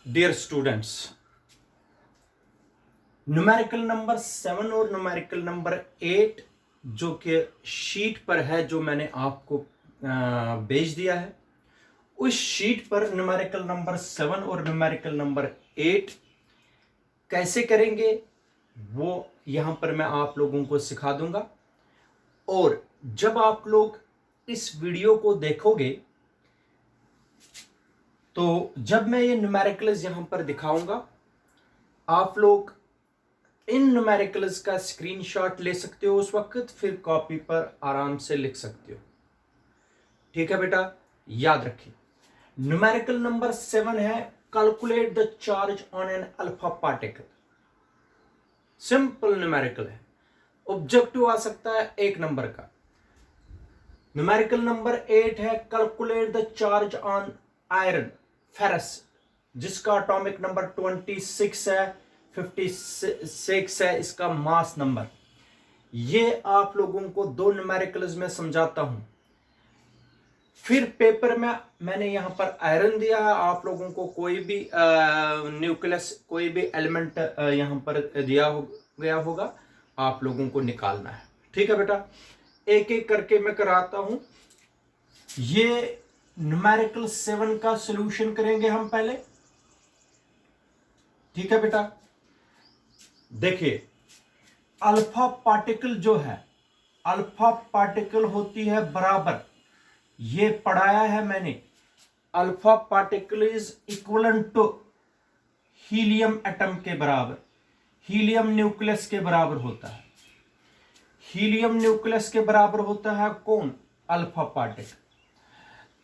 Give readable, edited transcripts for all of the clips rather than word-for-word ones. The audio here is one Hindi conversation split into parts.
डियर स्टूडेंट्स, न्यूमेरिकल नंबर 7 और न्यूमेरिकल नंबर 8 जो कि शीट पर है, जो मैंने आपको भेज दिया है, उस शीट पर न्यूमेरिकल नंबर 7 और न्यूमेरिकल नंबर 8 कैसे करेंगे वो यहां पर मैं आप लोगों को सिखा दूंगा। और जब आप लोग इस वीडियो को देखोगे तो जब मैं ये न्यूमेरिकल्स यहां पर दिखाऊंगा, आप लोग इन न्यूमेरिकल्स का स्क्रीनशॉट ले सकते हो उस वक्त, फिर कॉपी पर आराम से लिख सकते हो। ठीक है बेटा, याद रखिए। न्यूमेरिकल नंबर 7 है calculate the charge on an alpha particle. Simple numerical है, ऑब्जेक्टिव आ सकता है 1 नंबर का। न्यूमेरिकल नंबर 8 है calculate the charge on iron ferrous, जिसका एटॉमिक नंबर 26 है, 56 है इसका मास नंबर। ये आप लोगों को 2 न्यूमेरिकल्स में समझाता हूं। फिर पेपर में मैंने यहां पर आयरन दिया है, आप लोगों को कोई भी न्यूक्लियस, कोई भी एलिमेंट यहां पर दिया गया होगा, आप लोगों को निकालना है। ठीक है बेटा, एक एक करके मैं कराता हूं। ये न्यूमेरिकल 7 का सॉल्यूशन करेंगे हम पहले। ठीक है बेटा, देखिए अल्फा पार्टिकल जो है, अल्फा पार्टिकल होती है बराबर, ये पढ़ाया है मैंने, alpha particle is equivalent to helium atom के बराबर, हीलियम न्यूक्लियस के बराबर होता है। हीलियम न्यूक्लियस के बराबर होता है कौन? Alpha particle.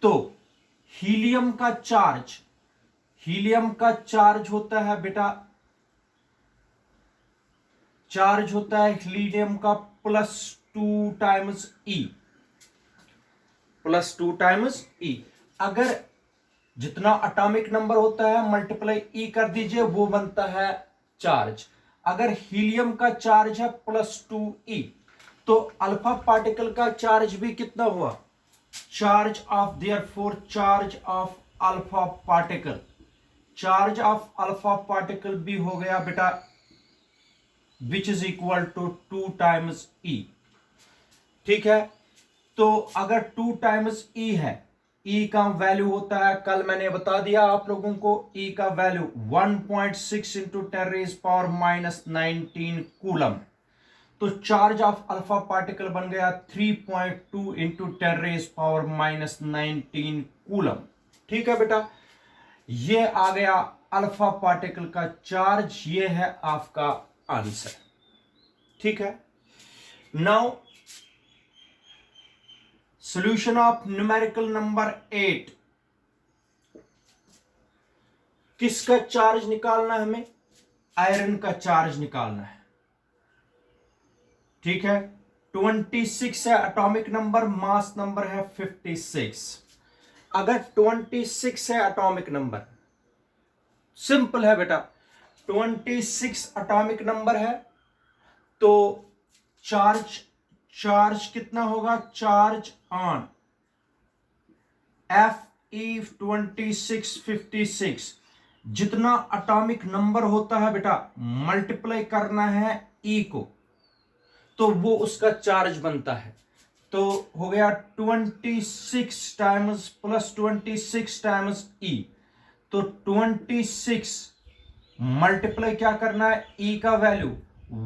तो हीलियम का चार्ज, हीलियम का चार्ज होता है बेटा, चार्ज होता है हीलियम का +2 टाइम्स ई, +2 टाइम्स ई। अगर जितना एटॉमिक नंबर होता है मल्टीप्लाई ई कर दीजिए, वो बनता है चार्ज। अगर हीलियम का चार्ज है +2e, तो अल्फा पार्टिकल का चार्ज भी कितना हुआ? Charge of, therefore charge of alpha particle, charge of alpha particle भी हो गया बेटा which is equal to 2 times E. ठीक है, तो अगर 2 टाइम्स ई है, ई का वैल्यू होता है, कल मैंने बता दिया आप लोगों को, ई का वैल्यू 1.6 इंटू 10⁻⁻19 कूलम। तो चार्ज ऑफ अल्फा पार्टिकल बन गया 3.2 इंटू 10⁻⁻19 कूलम। ठीक है बेटा, ये आ गया अल्फा पार्टिकल का चार्ज, ये है आपका आंसर। ठीक है, now solution of numerical number 8। किसका चार्ज निकालना है हमें? आयरन का चार्ज निकालना है। ठीक है, 26 है एटॉमिक नंबर, मास नंबर है 56। अगर 26 है एटॉमिक नंबर, सिंपल है बेटा, 26 एटॉमिक नंबर है, तो चार्ज, चार्ज कितना होगा? चार्ज ऑन Fe2656, जितना एटॉमिक नंबर होता है बेटा मल्टीप्लाई करना है ई को, तो वो उसका चार्ज बनता है। तो हो गया 26 टाइम्स +26 टाइम्स ई, तो 26 मल्टीप्लाई क्या करना है? ई का वैल्यू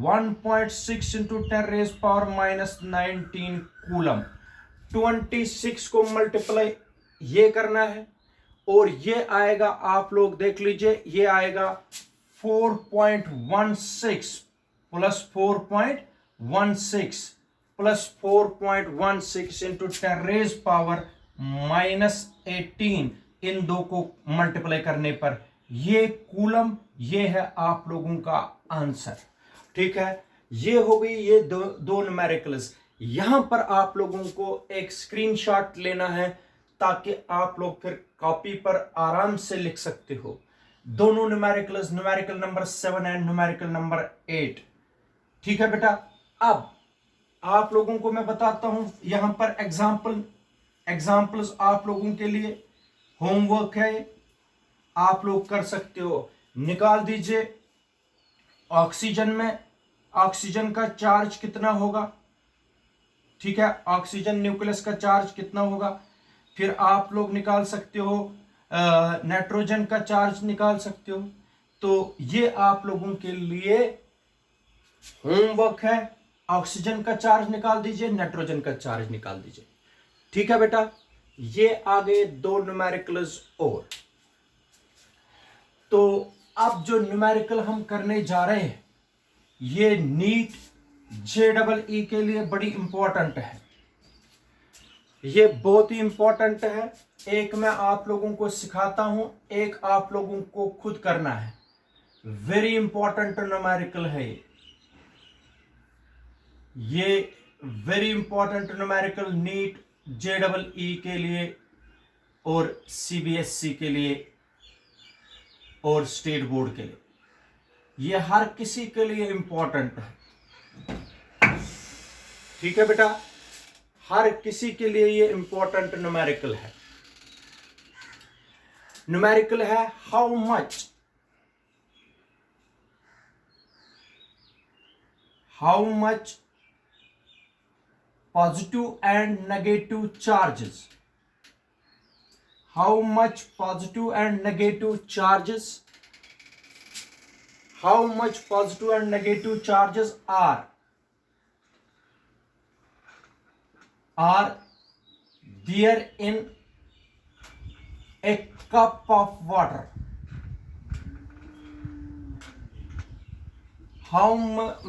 1.6 इंटू 10⁻⁻19 कूलम। 26 को मल्टीप्लाई ये करना है, और ये आएगा, आप लोग देख लीजिए, ये आएगा 4.16 +4.16 +4.16 इंटू 10⁻⁻18, इन दो को मल्टीप्लाई करने पर ये कूलम, ये है आप लोगों का आंसर। ठीक है, ये हो गई ये दो न्यूमेरिकल्स। यहां पर आप लोगों को एक स्क्रीनशॉट लेना है, ताकि आप लोग फिर कॉपी पर आराम से लिख सकते हो। दोनों numericals, numerical number 7 and numerical number 8। ठीक है बेटा, अब आप लोगों को मैं बताता हूं, यहां पर एग्जाम्पल्स आप लोगों के लिए होमवर्क है। आप लोग कर सकते हो, निकाल दीजिए ऑक्सीजन में ऑक्सीजन का चार्ज कितना होगा, ठीक है, ऑक्सीजन न्यूक्लियस का चार्ज कितना होगा। फिर आप लोग निकाल सकते हो नाइट्रोजन का चार्ज निकाल सकते हो। तो ये आप लोगों के लिए होमवर्क है, ऑक्सीजन का चार्ज निकाल दीजिए, नाइट्रोजन का चार्ज निकाल दीजिए, ठीक है बेटा। ये आ गए दो न्यूमेरिकल्स और। तो अब जो न्यूमेरिकल हम करने जा रहे हैं ये नीट JEE के लिए बड़ी इंपॉर्टेंट है, ये बहुत ही इंपॉर्टेंट है। एक मैं आप लोगों को सिखाता हूं, एक आप लोगों को खुद करना है। वेरी इंपॉर्टेंट न्यूमेरिकल है ये very important numerical NEET JEE के लिए और CBSE के लिए और स्टेट बोर्ड के लिए, ये हर किसी के लिए इंपॉर्टेंट है, ठीक है बेटा, हर किसी के लिए ये इंपॉर्टेंट न्यूमेरिकल है। न्यूमेरिकल है how much positive and negative charges, how much positive and negative charges, how much positive and negative charges are there in a cup of water, how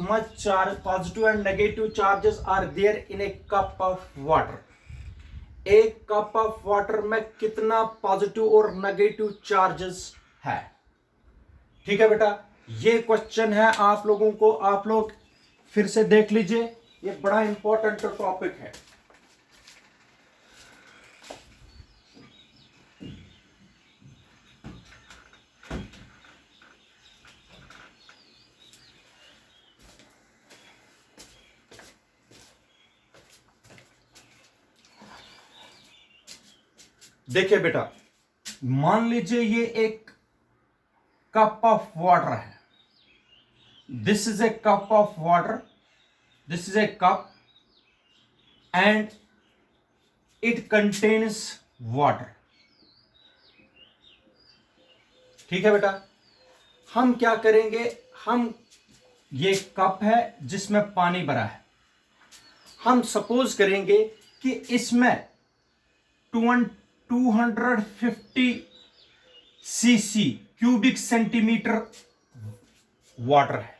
much positive and negative charges are there in a cup of water। एक कप ऑफ वाटर में कितना पॉजिटिव और नेगेटिव चार्जेस है, ठीक है बेटा। ये क्वेश्चन है आप लोगों को, आप लोग फिर से देख लीजिए, ये बड़ा इंपॉर्टेंट टॉपिक है। देखिए बेटा, मान लीजिए ये एक कप ऑफ वाटर है, this is a cup of water, this is a cup and it contains water, ठीक है बेटा। हम क्या करेंगे, हम ये कप है जिसमें पानी भरा है, हम सपोज करेंगे कि इसमें 250 cc क्यूबिक सेंटीमीटर वाटर है।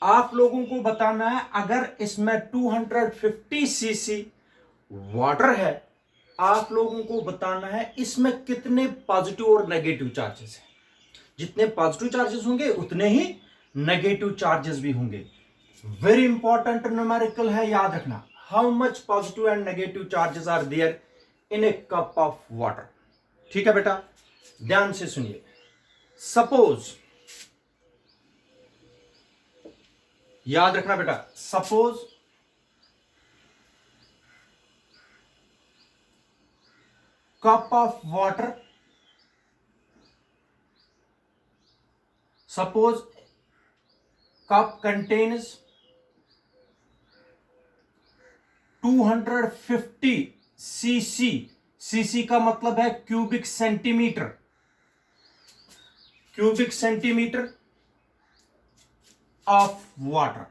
आप लोगों को बताना है अगर इसमें 250 cc वाटर है, आप लोगों को बताना है इसमें कितने पॉजिटिव और नेगेटिव चार्जेस हैं। जितने पॉजिटिव चार्जेस होंगे उतने ही नेगेटिव चार्जेस भी होंगे। वेरी इंपॉर्टेंट न्यूमेरिकल है, याद रखना। How much positive and negative charges are there in a cup of water, ठीक है बेटा, ध्यान से सुनिए। सपोज, याद रखना बेटा, suppose cup of water, suppose cup contains 250 cc, cc का मतलब है cubic centimetre, cubic centimetre of water.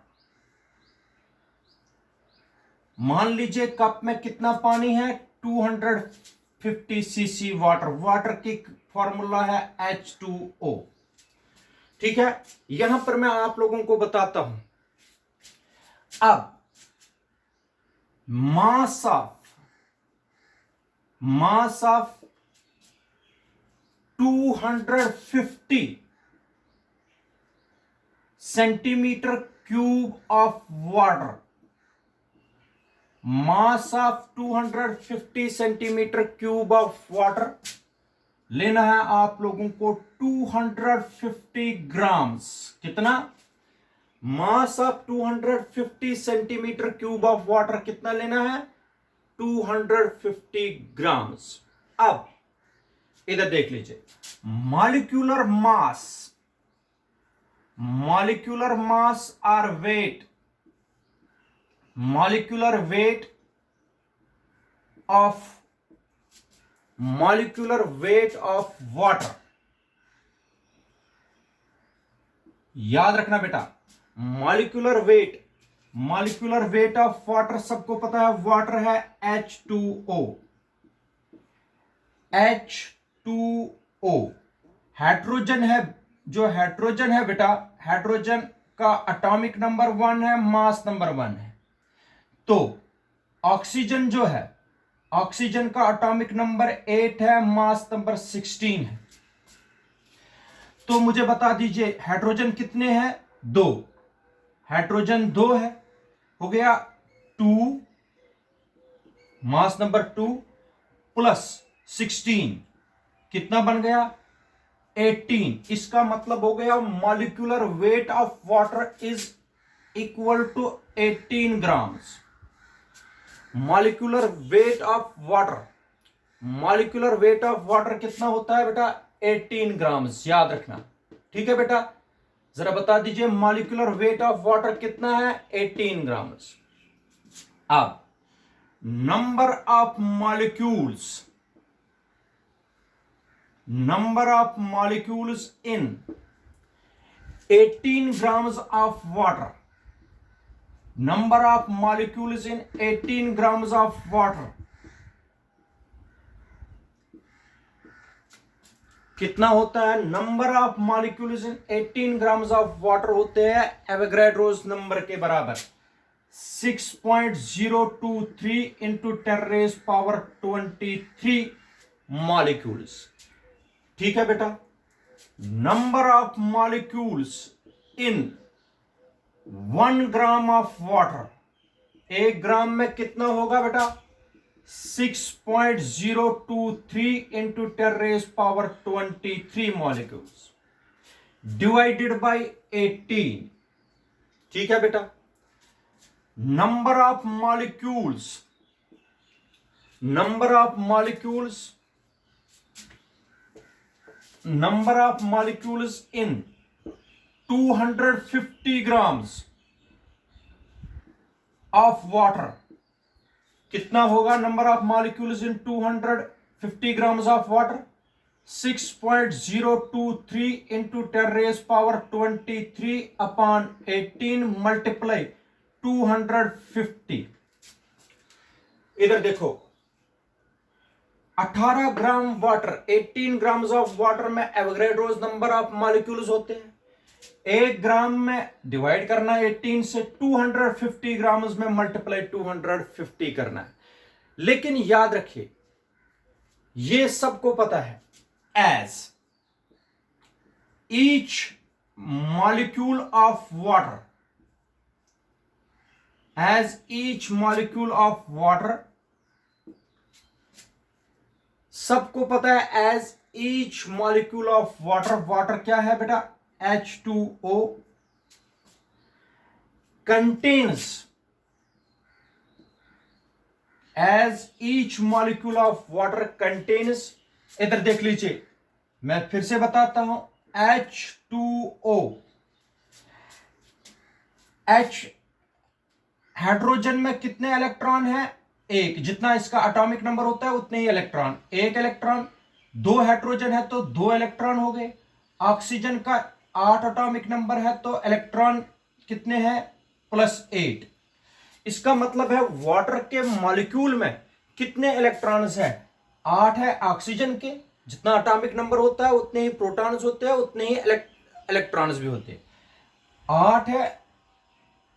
मान लीजिए कप में कितना पानी है, 250 cc वाटर, वाटर की फॉर्मूला है H2O, ठीक है। यहां पर मैं आप लोगों को बताता हूं। अब mass of 250 centimetre cube of water, mass of 250 centimetre cube of water लेना है आप लोगों को 250 ग्राम्स। कितना? Mass of 250 centimetre cube of water कितना लेना है? 250 ग्राम्स। अब इधर देख लीजिए, molecular mass or weight, molecular weight of water. याद रखना बेटा, मॉलिक्यूलर वेट ऑफ वाटर, सबको पता है वाटर है H2O। हाइड्रोजन है, जो हाइड्रोजन है बेटा, हाइड्रोजन का एटॉमिक नंबर 1 है, मास नंबर 1 है। तो ऑक्सीजन जो है, ऑक्सीजन का एटॉमिक नंबर 8 है, मास नंबर 16 है। तो मुझे बता दीजिए हाइड्रोजन कितने हैं? 2, हाइड्रोजन 2 है, हो गया 2, मास नंबर 2 प्लस 16 कितना बन गया? 18। इसका मतलब हो गया molecular weight of water is equal to 18 grams. Molecular weight of water कितना होता है बेटा? 18 ग्राम्स, याद रखना। ठीक है बेटा, जरा बता दीजिए मॉलिक्यूलर वेट ऑफ वाटर कितना है? 18 ग्राम्स। अब number of molecules in 18 grams of water, number of molecules in 18 grams of water कितना होता है? Number of molecules in 18 grams of water होते हैं एवोगैड्रोस नंबर के बराबर, 6.023 इंटू 10⁻23 मॉलिक्यूल्स। ठीक है बेटा, number of molecules in 1 gram of water, 1 ग्राम में कितना होगा बेटा? 6.023 इंटू 10⁻23 मॉलिक्यूल्स डिवाइडेड बाय 18। ठीक है बेटा, number of molecules in 250 grams of water कितना होगा? Number of molecules in 250 grams of water 6.023 into 10⁻23 upon 18 multiply 250। इधर देखो, 18 gram water, 18 grams of water में एवोगैड्रोस नंबर ऑफ मॉलिक्यूल्स होते हैं। 1 ग्राम में डिवाइड करना है 18 से, 250 ग्राम्स में मल्टीप्लाई 250 करना है। लेकिन याद रखिए, ये सबको पता है, as each molecule of water, सबको पता है as each molecule of water क्या है बेटा? H2O contains, as each molecule of water contains, इधर देख लीजिए, मैं फिर से बताता हूं, H2O, हाइड्रोजन में कितने इलेक्ट्रॉन है? 1, जितना इसका एटॉमिक नंबर होता है उतने ही इलेक्ट्रॉन, 1 इलेक्ट्रॉन। 2 हाइड्रोजन है तो 2 इलेक्ट्रॉन हो गए। ऑक्सीजन का 8 एटॉमिक नंबर है तो इलेक्ट्रॉन कितने हैं? +8। इसका मतलब है वाटर के मॉलिक्यूल में कितने इलेक्ट्रॉन्स हैं? 8 है। ऑक्सीजन के जितना एटॉमिक नंबर होता है उतने ही प्रोटॉन्स होते हैं, उतने ही इलेक्ट्रॉन्स भी होते हैं। 8 है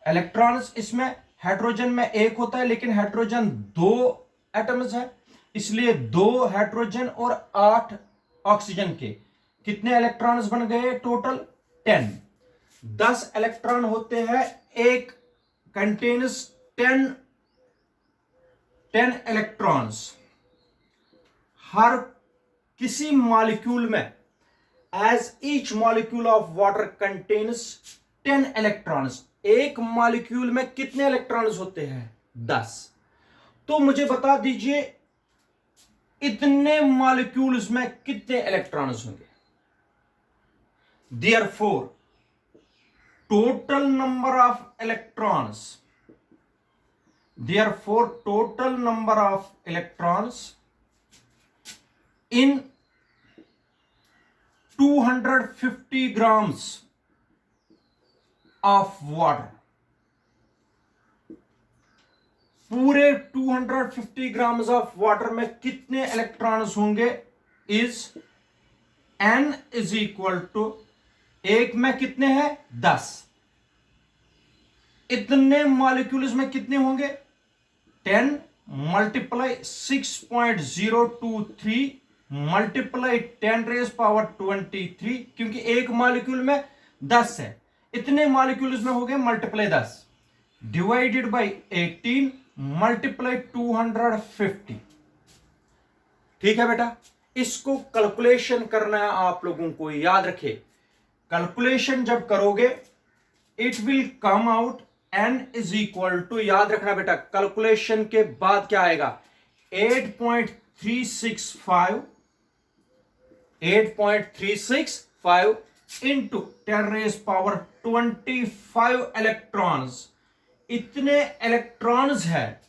इलेक्ट्रॉन्स, इसमें हाइड्रोजन में 1 होता है, लेकिन हाइड्रोजन 2 एटम्स है, इसलिए 2 हाइड्रोजन और 8 ऑक्सीजन के कितने इलेक्ट्रॉन्स बन गए? टोटल 10। 10 इलेक्ट्रॉन होते हैं, एक कंटेन्स 10 इलेक्ट्रॉन्स। हर किसी मॉलिक्यूल में, as each molecule of water contains 10 electrons. एक मॉलिक्यूल में कितने इलेक्ट्रॉन्स होते हैं? 10। तो मुझे बता दीजिए इतने मॉलिक्यूल्स में कितने इलेक्ट्रॉन्स होंगे? Therefore total number of electrons, therefore total number of electrons in 250 grams of water, पूरे 250 ग्राम्स ऑफ वाटर में कितने इलेक्ट्रॉन्स होंगे? Is n is equal to, एक में कितने हैं? 10। इतने मॉलिक्यूल्स में कितने होंगे? 10 मल्टीप्लाई 6.023 मल्टीप्लाई 10 रेज पावर 23, क्योंकि एक मॉलिक्यूल में 10 है, इतने मॉलिक्यूल्स में हो गए मल्टीप्लाई 10 डिवाइडेड बाय 18 मल्टीप्लाई 250। ठीक है बेटा, इसको कैलकुलेशन करना है आप लोगों को, याद रखिए। कैलकुलेशन जब करोगे it will come out n is equal to, याद रखना बेटा, कैलकुलेशन के बाद क्या आएगा? 8.365 इंटू 10 रेज पावर 25 इलेक्ट्रॉन्स। इतने इलेक्ट्रॉन्स है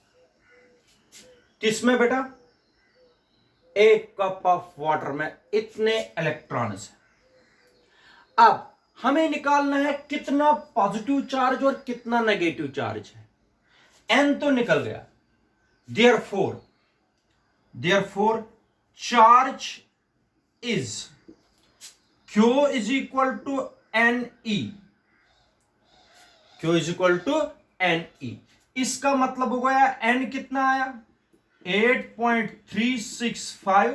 किसमें बेटा? एक कप ऑफ वाटर में इतने इलेक्ट्रॉन्स है। अब हमें निकालना है कितना पॉजिटिव चार्ज और कितना नेगेटिव चार्ज है। n तो निकल गया, therefore charge is Q is equal to NE, Q is equal to NE। इसका मतलब हो गया n कितना आया? 8.365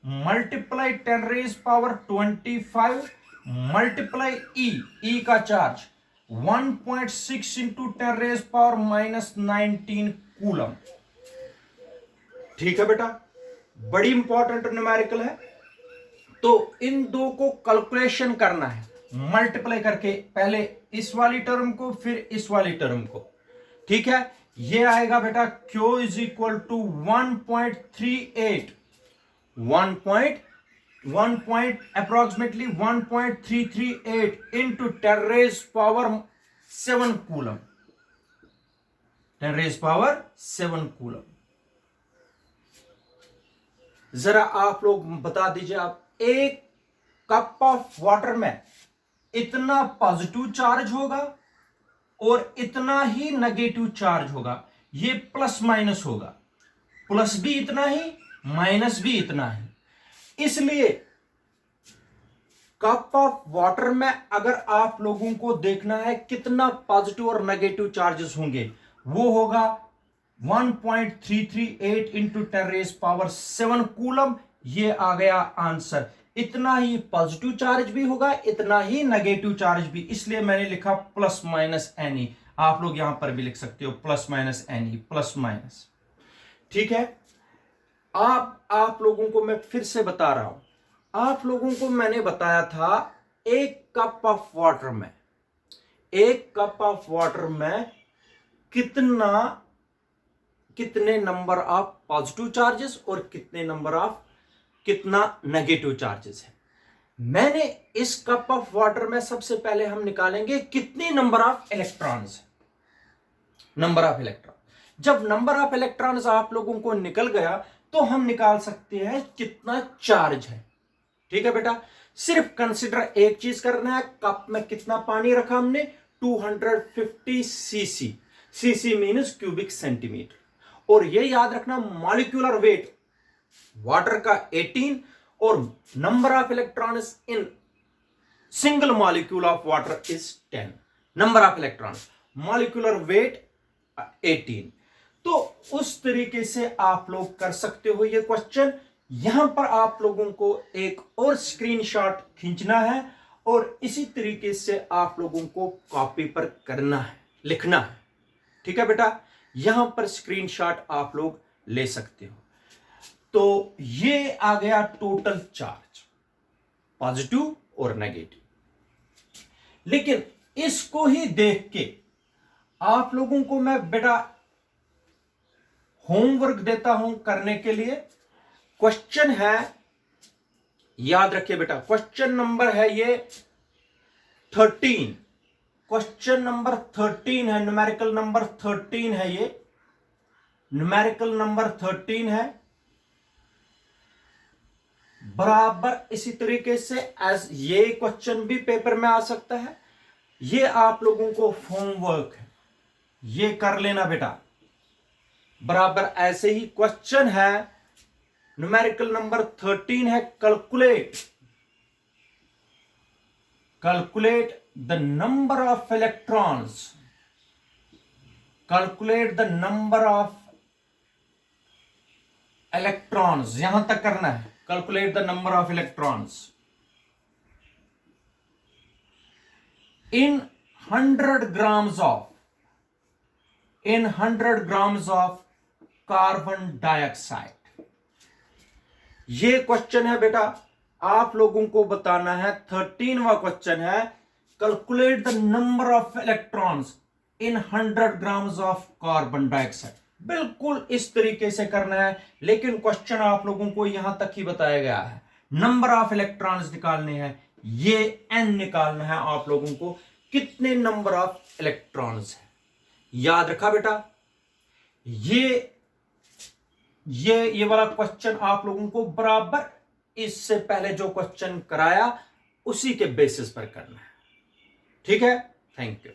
multiply 10 raise power 25 multiply E का charge 1.6 into 10 raise power -19 coulomb. ठीक है बेटा, बड़ी इंपॉर्टेंट न्यूमेरिकल है। तो इन दो को कैलकुलेशन करना है मल्टीप्लाई करके, पहले इस वाली टर्म को फिर इस वाली टर्म को। ठीक है, ये आएगा बेटा Q is equal to 1.38 approximately 1.338 into 10 raise power 7 coulomb, 10 raise power 7 coulomb. जरा आप लोग बता दीजिए, आप एक कप ऑफ वाटर में इतना पॉजिटिव चार्ज होगा और इतना ही नेगेटिव चार्ज होगा, ये प्लस माइनस होगा, प्लस भी इतना ही माइनस भी इतना ही। इसलिए कप ऑफ वाटर में अगर आप लोगों को देखना है कितना पॉजिटिव और नेगेटिव चार्जेस होंगे, वो होगा 1.338 इंटू 10 रेज पावर 7 कूलम। ये आ गया आंसर। इतना ही पॉजिटिव चार्ज भी होगा, इतना ही नेगेटिव चार्ज भी, इसलिए मैंने लिखा प्लस माइनस NE। आप लोग यहां पर भी लिख सकते हो plus minus NE, plus minus. ठीक है, आप लोगों को मैं फिर से बता रहा हूं, आप लोगों को मैंने बताया था एक कप ऑफ वाटर में, एक कप ऑफ वाटर में कितने नंबर ऑफ पॉजिटिव चार्जेस और कितना नेगेटिव चार्जेस है। मैंने इस कप ऑफ वाटर में सबसे पहले हम निकालेंगे कितने नंबर ऑफ इलेक्ट्रॉन्स है, नंबर ऑफ इलेक्ट्रॉन। जब नंबर ऑफ इलेक्ट्रॉन्स आप लोगों को निकल गया तो हम निकाल सकते हैं कितना चार्ज है। ठीक है बेटा, सिर्फ कंसिडर एक चीज करना है, कप में कितना पानी रखा हमने? 250 CC, CC means cubic centimetre. और ये याद रखना मॉलिक्यूलर वेट वाटर का 18 और number of electrons in single molecule of water is 10। Number of electrons, molecular weight 18। तो उस तरीके से आप लोग कर सकते हो ये क्वेश्चन। यहां पर आप लोगों को एक और स्क्रीनशॉट खींचना है और इसी तरीके से आप लोगों को कॉपी पर करना है, लिखना है। ठीक है बेटा, यहां पर स्क्रीनशॉट आप लोग ले सकते हो। तो ये आ गया टोटल चार्ज, पॉजिटिव और नेगेटिव। लेकिन इसको ही देख के आप लोगों को मैं बेटा होमवर्क देता हूं करने के लिए। क्वेश्चन है, याद रखिए बेटा, क्वेश्चन नंबर है ये 13, क्वेश्चन नंबर 13 है, न्यूमेरिकल नंबर 13 है, ये न्यूमेरिकल नंबर 13 है। बराबर इसी तरीके से एज ये क्वेश्चन भी पेपर में आ सकता है। ये आप लोगों को होमवर्क है, ये कर लेना बेटा। बराबर ऐसे ही क्वेश्चन है, न्यूमेरिकल नंबर 13 है, calculate the number of electrons, calculate the number of electrons, यहां तक करना है, calculate the number of electrons in 100 grams of carbon dioxide. ये क्वेश्चन है बेटा, आप लोगों को बताना है, 13वां क्वेश्चन है, calculate the number of electrons in 100 grams of carbon dioxide. बिल्कुल इस तरीके से करना है, लेकिन क्वेश्चन आप लोगों को यहां तक ही बताया गया है, नंबर ऑफ इलेक्ट्रॉन्स निकालने हैं, ये n निकालना है आप लोगों को, कितने नंबर ऑफ इलेक्ट्रॉन्स है। याद रखा बेटा, ये वाला क्वेश्चन आप लोगों को बराबर इससे पहले जो क्वेश्चन कराया उसी के बेसिस पर करना है। ठीक है, थैंक यू।